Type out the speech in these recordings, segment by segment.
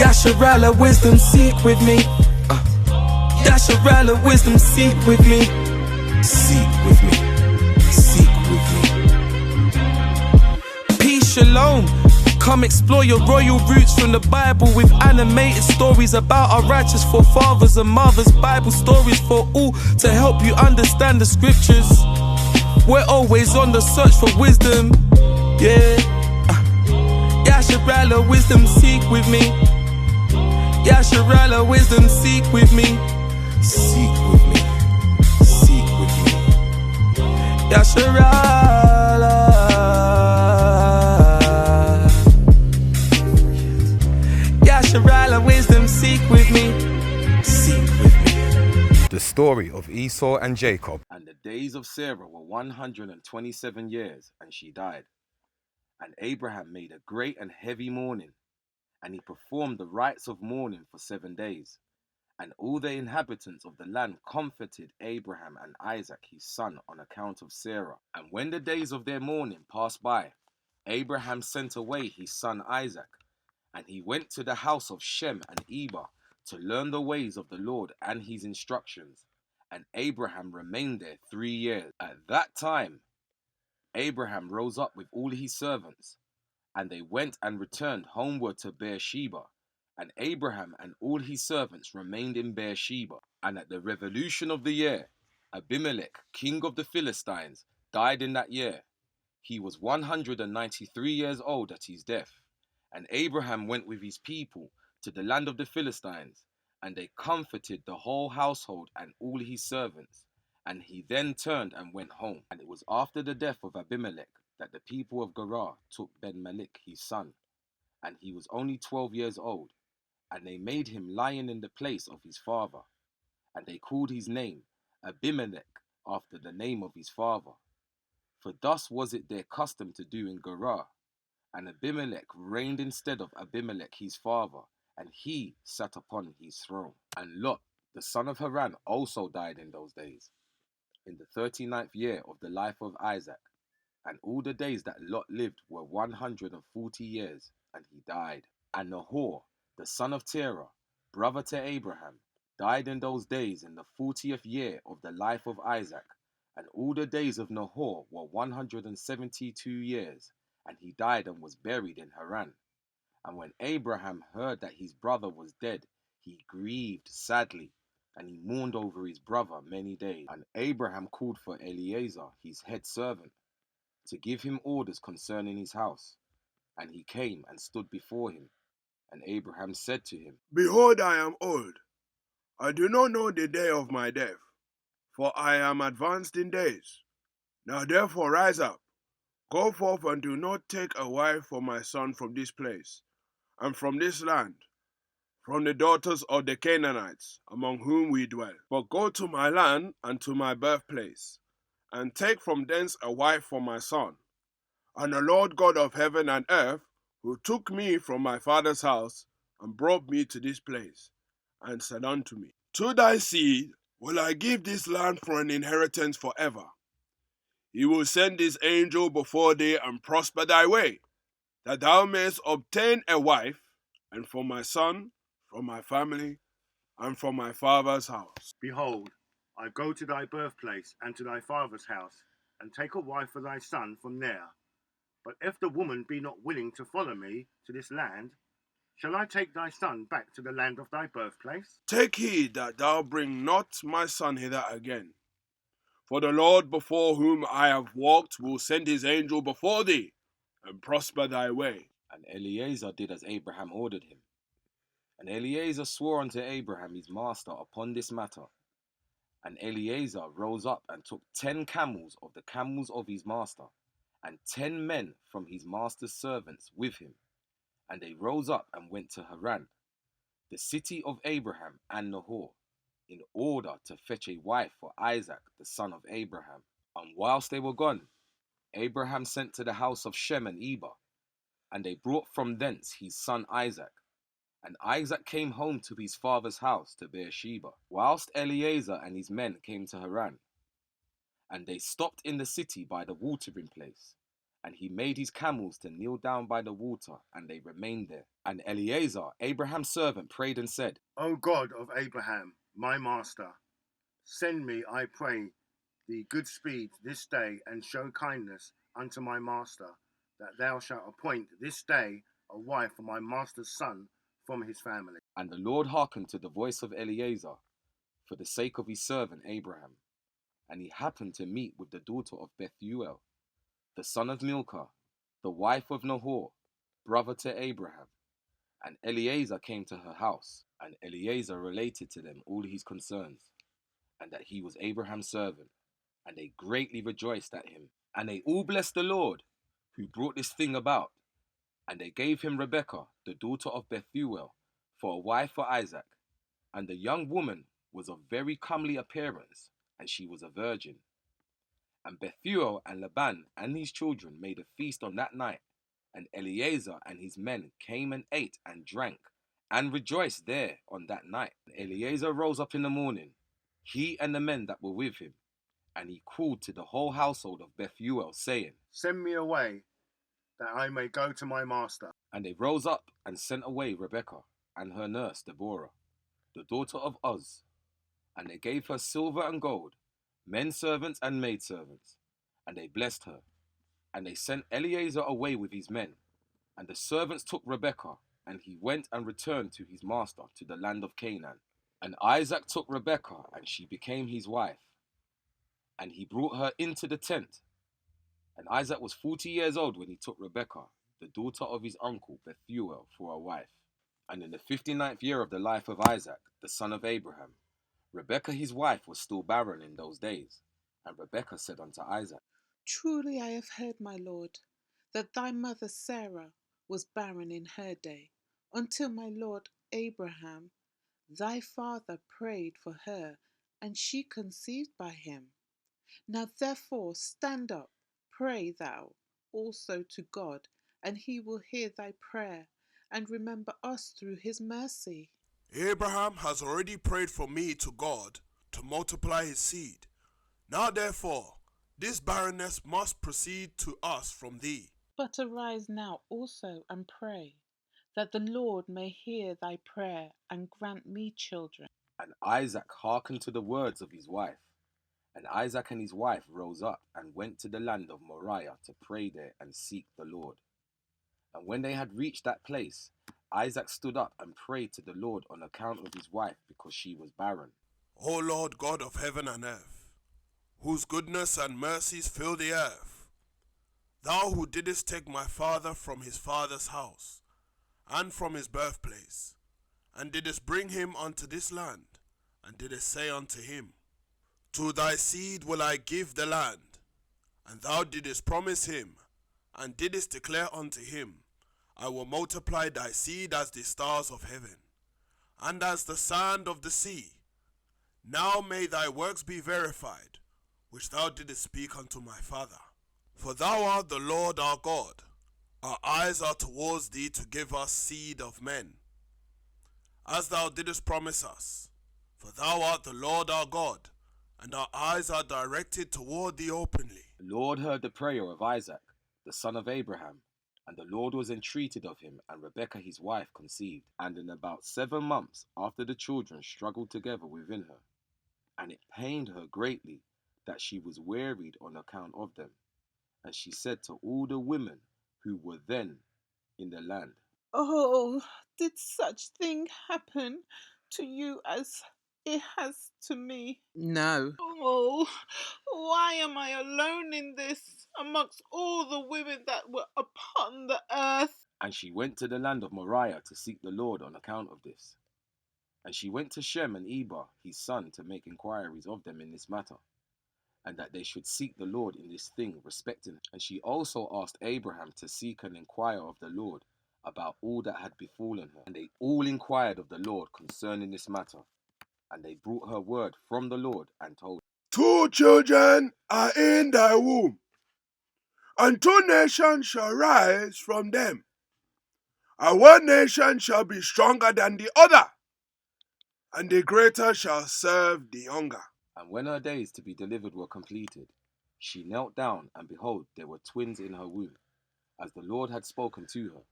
Yasharala, wisdom, seek with me. Yasharala, wisdom, seek with me. Seek with me. Seek with me. Peace, shalom. Come explore your royal roots from the Bible with animated stories about our righteous forefathers and mothers. Bible stories for all to help you understand the scriptures. We're always on the search for wisdom. Yeah. Yasharala, wisdom, seek with me. Yasharala, wisdom, seek with me. Seek with me. Seek with me. Yasharala. Yasharala, wisdom, seek with me. Seek with me. The story of Esau and Jacob. And the days of Sarah were 127 years, and she died. And Abraham made a great and heavy mourning, and he performed the rites of mourning for 7 days. And all the inhabitants of the land comforted Abraham and Isaac his son on account of Sarah. And when the days of their mourning passed by, Abraham sent away his son Isaac, and he went to the house of Shem and Eber to learn the ways of the Lord and his instructions. And Abraham remained there 3 years. At that time, Abraham rose up with all his servants, and they went and returned homeward to Beersheba. And Abraham and all his servants remained in Beersheba. And at the revolution of the year, Abimelech, king of the Philistines, died in that year. He was 193 years old at his death. And Abraham went with his people to the land of the Philistines, and they comforted the whole household and all his servants. And he then turned and went home. And it was after the death of Abimelech that the people of Gerar took Ben-Melech his son, and he was only 12 years old, and they made him lion in the place of his father. And they called his name Abimelech after the name of his father. For thus was it their custom to do in Gerar. And Abimelech reigned instead of Abimelech his father, and he sat upon his throne. And Lot, the son of Haran, also died in those days, in the 39th year of the life of Isaac. And all the days that Lot lived were 140 years, and he died. And Nahor, the son of Terah, brother to Abraham, died in those days in the 40th year of the life of Isaac. And all the days of Nahor were 172 years, and he died and was buried in Haran. And when Abraham heard that his brother was dead, he grieved sadly, and he mourned over his brother many days. And Abraham called for Eliezer, his head servant, to give him orders concerning his house. And he came and stood before him. And Abraham said to him, Behold, I am old. I do not know the day of my death, for I am advanced in days. Now therefore rise up, go forth, and do not take a wife for my son from this place, and from this land, from the daughters of the Canaanites, among whom we dwell. But go to my land and to my birthplace, and take from thence a wife for my son. And the Lord God of heaven and earth, who took me from my father's house, and brought me to this place, and said unto me, To thy seed will I give this land for an inheritance forever. He will send his angel before thee, and prosper thy way, that thou mayest obtain a wife, and for my son, from my family, and from my father's house. Behold, I go to thy birthplace and to thy father's house, and take a wife for thy son from there. But if the woman be not willing to follow me to this land, shall I take thy son back to the land of thy birthplace? Take heed that thou bring not my son hither again. For the Lord before whom I have walked will send his angel before thee, and prosper thy way. And Eliezer did as Abraham ordered him. And Eliezer swore unto Abraham his master upon this matter. And Eliezer rose up and took 10 camels of the camels of his master, and 10 men from his master's servants with him. And they rose up and went to Haran, the city of Abraham and Nahor, in order to fetch a wife for Isaac the son of Abraham. And whilst they were gone, Abraham sent to the house of Shem and Eber, and they brought from thence his son Isaac. And Isaac came home to his father's house to Beersheba, whilst Eliezer and his men came to Haran. And they stopped in the city by the watering place. And he made his camels to kneel down by the water, and they remained there. And Eliezer, Abraham's servant, prayed and said, O God of Abraham, my master, send me, I pray thee, good speed this day, and show kindness unto my master, that thou shalt appoint this day a wife for my master's son from his family. And the Lord hearkened to the voice of Eliezer for the sake of his servant Abraham. And he happened to meet with the daughter of Bethuel, the son of Milcah, the wife of Nahor, brother to Abraham. And Eliezer came to her house, and Eliezer related to them all his concerns, and that he was Abraham's servant. And they greatly rejoiced at him. And they all blessed the Lord, who brought this thing about. And they gave him Rebekah, the daughter of Bethuel, for a wife for Isaac. And the young woman was of very comely appearance, and she was a virgin. And Bethuel and Laban and his children made a feast on that night. And Eliezer and his men came and ate and drank, and rejoiced there on that night. And Eliezer rose up in the morning, he and the men that were with him, and he called to the whole household of Bethuel, saying, Send me away, that I may go to my master. And they rose up and sent away Rebekah and her nurse Deborah, the daughter of Uz. And they gave her silver and gold, men servants and maidservants, and they blessed her. And they sent Eliezer away with his men. And the servants took Rebekah, and he went and returned to his master to the land of Canaan. And Isaac took Rebekah, and she became his wife. And he brought her into the tent. And Isaac was 40 years old when he took Rebekah, the daughter of his uncle Bethuel, for a wife. And in the 59th year of the life of Isaac, the son of Abraham, Rebekah his wife was still barren in those days. And Rebekah said unto Isaac, Truly I have heard, my lord, that thy mother Sarah was barren in her day, until my lord Abraham, thy father, prayed for her, and she conceived by him. Now therefore stand up, pray thou also to God, and he will hear thy prayer, and remember us through his mercy. Abraham has already prayed for me to God to multiply his seed. Now therefore, this barrenness must proceed to us from thee. But arise now also and pray, that the Lord may hear thy prayer and grant me children. And Isaac hearkened to the words of his wife. And Isaac and his wife rose up and went to the land of Moriah to pray there and seek the Lord. And when they had reached that place, Isaac stood up and prayed to the Lord on account of his wife, because she was barren. O Lord God of heaven and earth, whose goodness and mercies fill the earth, thou who didst take my father from his father's house, and from his birthplace, and didst bring him unto this land, and didst say unto him, To thy seed will I give the land, and thou didst promise him, and didst declare unto him, I will multiply thy seed as the stars of heaven, and as the sand of the sea. Now may thy works be verified, which thou didst speak unto my father. For thou art the Lord our God. Our eyes are towards thee to give us seed of men, as thou didst promise us. For thou art the Lord our God, and our eyes are directed toward thee openly. The Lord heard the prayer of Isaac, the son of Abraham, and the Lord was entreated of him, and Rebekah his wife conceived. And in about 7 months after, the children struggled together within her, and it pained her greatly that she was wearied on account of them. And she said to all the women who were then in the land, Oh, did such thing happen to you as it has to me? No. Oh, why am I alone in this amongst all the women that were upon the earth? And she went to the land of Moriah to seek the Lord on account of this. And she went to Shem and Eber his son to make inquiries of them in this matter, and that they should seek the Lord in this thing respecting. And she also asked Abraham to seek and inquire of the Lord about all that had befallen her. And they all inquired of the Lord concerning this matter, and they brought her word from the Lord and told her. 2 children are in thy womb, and 2 nations shall rise from them, and one nation shall be stronger than the other, and the greater shall serve the younger. And when her days to be delivered were completed, She knelt down, and behold, there were twins in her womb, as the Lord had spoken to her.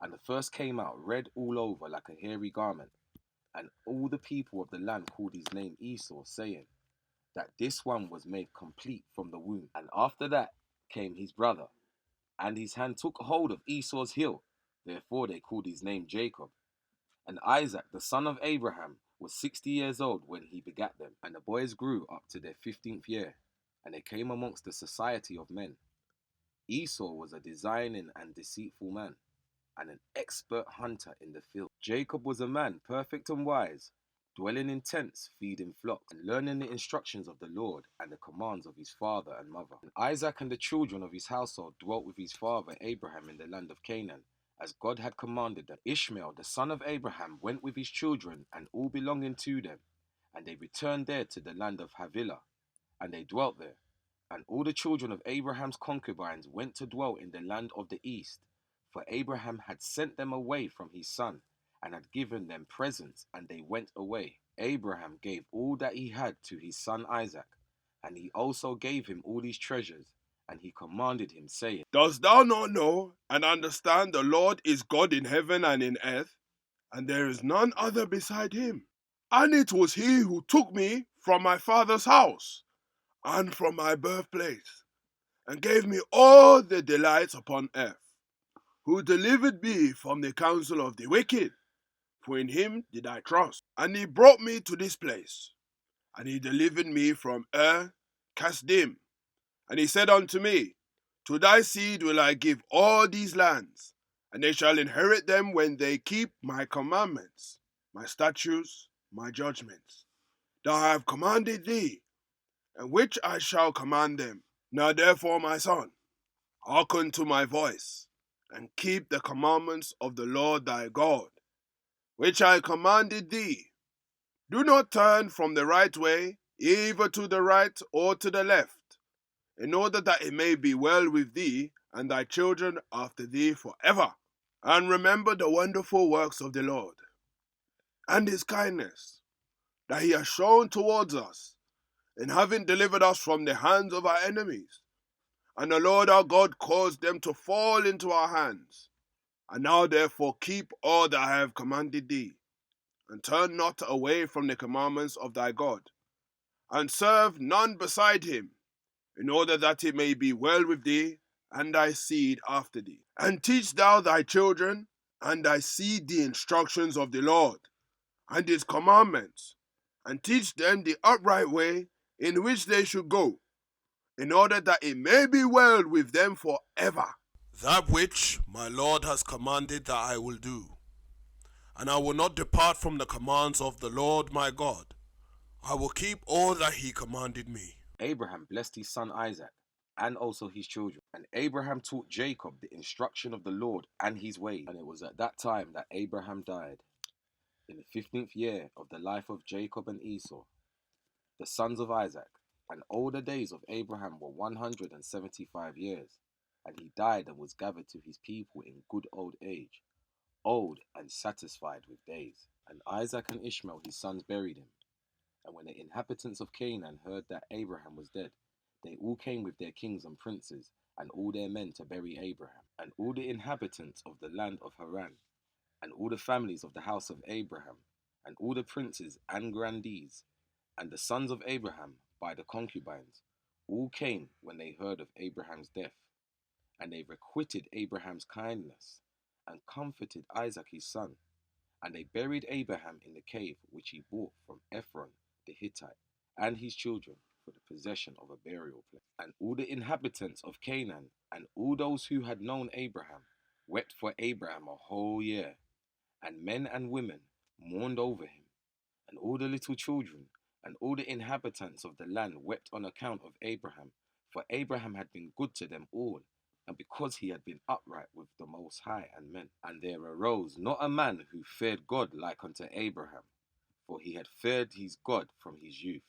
And the first came out red all over like a hairy garment. And all the people of the land called his name Esau, saying that this one was made complete from the womb. And after that came his brother, and his hand took hold of Esau's heel. Therefore they called his name Jacob. And Isaac, the son of Abraham, was 60 years old when he begat them. And the boys grew up to their 15th year, and they came amongst the society of men. Esau was a designing and deceitful man, and an expert hunter in the field. Jacob was a man perfect and wise, dwelling in tents, feeding flocks, and learning the instructions of the Lord and the commands of his father and mother. And Isaac and the children of his household dwelt with his father Abraham in the land of Canaan, as God had commanded them. Ishmael, the son of Abraham, went with his children and all belonging to them, and they returned there to the land of Havilah, and they dwelt there. And all the children of Abraham's concubines went to dwell in the land of the east, for Abraham had sent them away from his son, and had given them presents, and they went away. Abraham gave all that he had to his son Isaac, and he also gave him all his treasures, and he commanded him, saying, Dost thou not know and understand the Lord is God in heaven and in earth, and there is none other beside him? And it was he who took me from my father's house and from my birthplace, and gave me all the delights upon earth, who delivered me from the counsel of the wicked, for in him did I trust. And he brought me to this place, and he delivered me from Kasdim. And he said unto me, To thy seed will I give all these lands, and they shall inherit them when they keep my commandments, my statutes, my judgments, that I have commanded thee, and which I shall command them. Now therefore, my son, hearken to my voice, and keep the commandments of the Lord thy God, which I commanded thee. Do not turn from the right way, either to the right or to the left, in order that it may be well with thee and thy children after thee forever. And remember the wonderful works of the Lord, and his kindness, that he has shown towards us, in having delivered us from the hands of our enemies. And the Lord our God caused them to fall into our hands. And now therefore keep all that I have commanded thee, and turn not away from the commandments of thy God, and serve none beside him, in order that it may be well with thee and thy seed after thee. And teach thou thy children and thy seed the instructions of the Lord, and his commandments, and teach them the upright way in which they should go, in order that it may be well with them forever. That which my Lord has commanded that I will do, and I will not depart from the commands of the Lord my God. I will keep all that he commanded me. Abraham blessed his son Isaac, and also his children. And Abraham taught Jacob the instruction of the Lord and his ways. And it was at that time that Abraham died, in the 15th year of the life of Jacob and Esau, the sons of Isaac. And all the days of Abraham were 175 years. And he died and was gathered to his people in good old age, old and satisfied with days. And Isaac and Ishmael his sons buried him. And when the inhabitants of Canaan heard that Abraham was dead, they all came with their kings and princes, and all their men to bury Abraham. And all the inhabitants of the land of Haran, and all the families of the house of Abraham, and all the princes and grandees, and the sons of Abraham by the concubines, all came when they heard of Abraham's death. And they requited Abraham's kindness, and comforted Isaac his son. And they buried Abraham in the cave which he bought from Ephron the Hittite, and his children, for the possession of a burial place. And all the inhabitants of Canaan, and all those who had known Abraham, wept for Abraham a whole year. And men and women mourned over him. And all the little children, and all the inhabitants of the land wept on account of Abraham, for Abraham had been good to them all, and because he had been upright with the Most High and men. And there arose not a man who feared God like unto Abraham, for he had feared his God from his youth,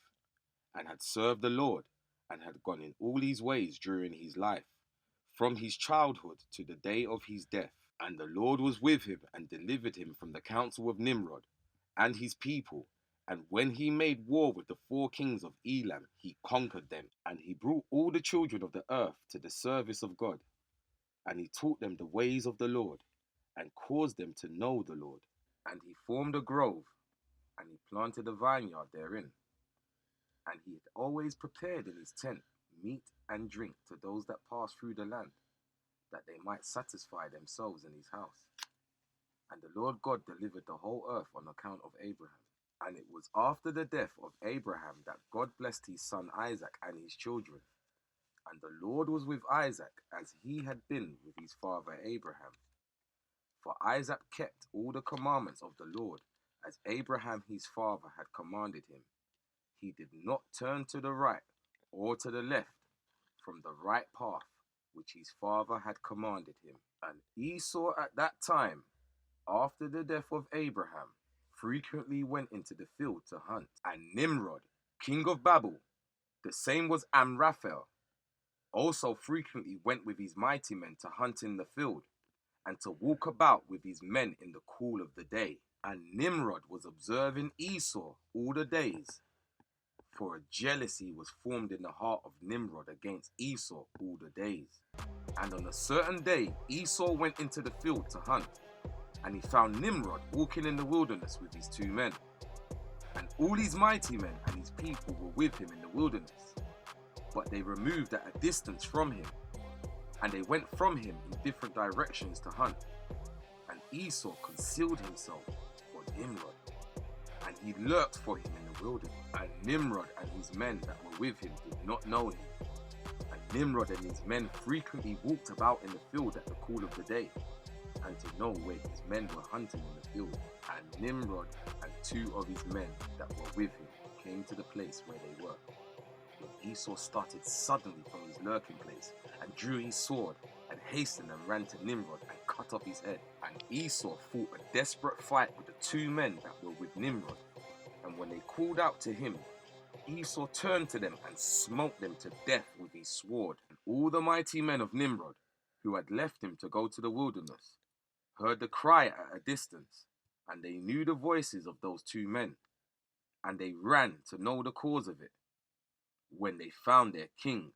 and had served the Lord, and had gone in all his ways during his life, from his childhood to the day of his death. And the Lord was with him, and delivered him from the counsel of Nimrod and his people, And when he made war with the 4 kings of Elam, he conquered them. And he brought all the children of the earth to the service of God. And he taught them the ways of the Lord, and caused them to know the Lord. And he formed a grove, and he planted a vineyard therein. And he had always prepared in his tent meat and drink to those that passed through the land, that they might satisfy themselves in his house. And the Lord God delivered the whole earth on account of Abraham. And it was after the death of Abraham that God blessed his son Isaac and his children. And the Lord was with Isaac as he had been with his father Abraham. For Isaac kept all the commandments of the Lord, as Abraham his father had commanded him. He did not turn to the right or to the left from the right path which his father had commanded him. And Esau at that time, after the death of Abraham, frequently went into the field to hunt. And Nimrod, king of Babel, the same was Amraphel, also frequently went with his mighty men to hunt in the field, and to walk about with his men in the cool of the day. And Nimrod was observing Esau all the days, for a jealousy was formed in the heart of Nimrod against Esau all the days. And on a certain day Esau went into the field to hunt, and he found Nimrod walking in the wilderness with his 2 men. And all his mighty men and his people were with him in the wilderness, but they removed at a distance from him, and they went from him in different directions to hunt. And Esau concealed himself for Nimrod, and he lurked for him in the wilderness. And Nimrod and his men that were with him did not know him. And Nimrod and his men frequently walked about in the field at the cool of the day, and to know where his men were hunting in the field. And Nimrod and 2 of his men that were with him came to the place where they were. When Esau started suddenly from his lurking place, and drew his sword, and hastened and ran to Nimrod, and cut off his head. And Esau fought a desperate fight with the 2 men that were with Nimrod. And when they called out to him, Esau turned to them and smote them to death with his sword. And all the mighty men of Nimrod, who had left him to go to the wilderness, heard the cry at a distance, and they knew the voices of those 2 men, and they ran to know the cause of it. When they found their king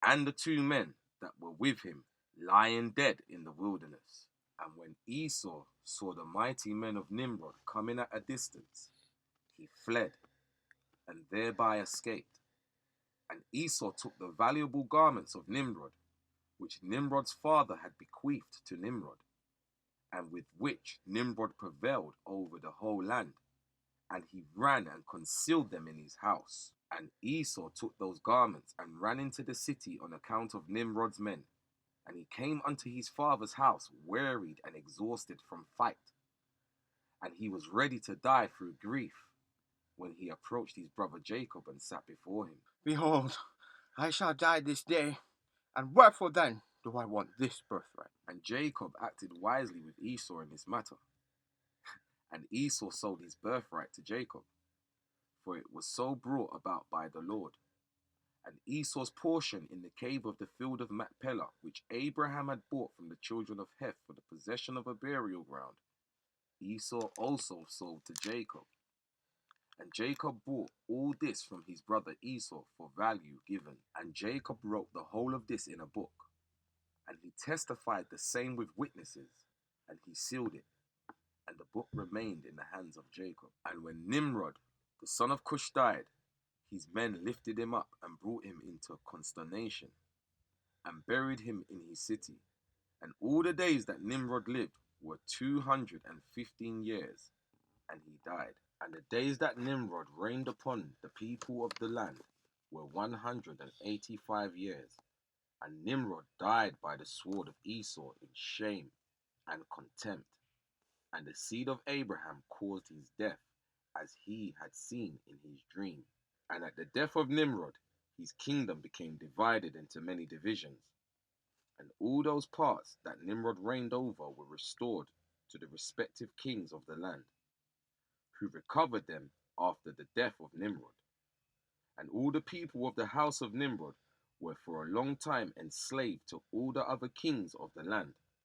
and the 2 men that were with him lying dead in the wilderness. And when Esau saw the mighty men of Nimrod coming at a distance, he fled, and thereby escaped. And Esau took the valuable garments of Nimrod, which Nimrod's father had bequeathed to Nimrod, and with which Nimrod prevailed over the whole land, and he ran and concealed them in his house. And Esau took those garments and ran into the city on account of Nimrod's men. And he came unto his father's house, wearied and exhausted from fight. And he was ready to die through grief, when he approached his brother Jacob and sat before him. Behold, I shall die this day, and wherefore then do I want this birthright? And Jacob acted wisely with Esau in this matter. And Esau sold his birthright to Jacob, for it was so brought about by the Lord. And Esau's portion in the cave of the field of Machpelah, which Abraham had bought from the children of Heth for the possession of a burial ground, Esau also sold to Jacob. And Jacob bought all this from his brother Esau for value given. And Jacob wrote the whole of this in a book, and he testified the same with witnesses, and he sealed it. And the book remained in the hands of Jacob. And when Nimrod, the son of Cush, died, his men lifted him up and brought him into consternation, and buried him in his city. And all the days that Nimrod lived were 215 years, and he died. And the days that Nimrod reigned upon the people of the land were 185 years. And Nimrod died by the sword of Esau in shame and contempt. And the seed of Abraham caused his death, as he had seen in his dream. And at the death of Nimrod, his kingdom became divided into many divisions. And all those parts that Nimrod reigned over were restored to the respective kings of the land, who recovered them after the death of Nimrod. And all the people of the house of Nimrod were for a long time enslaved to all the other kings of the land.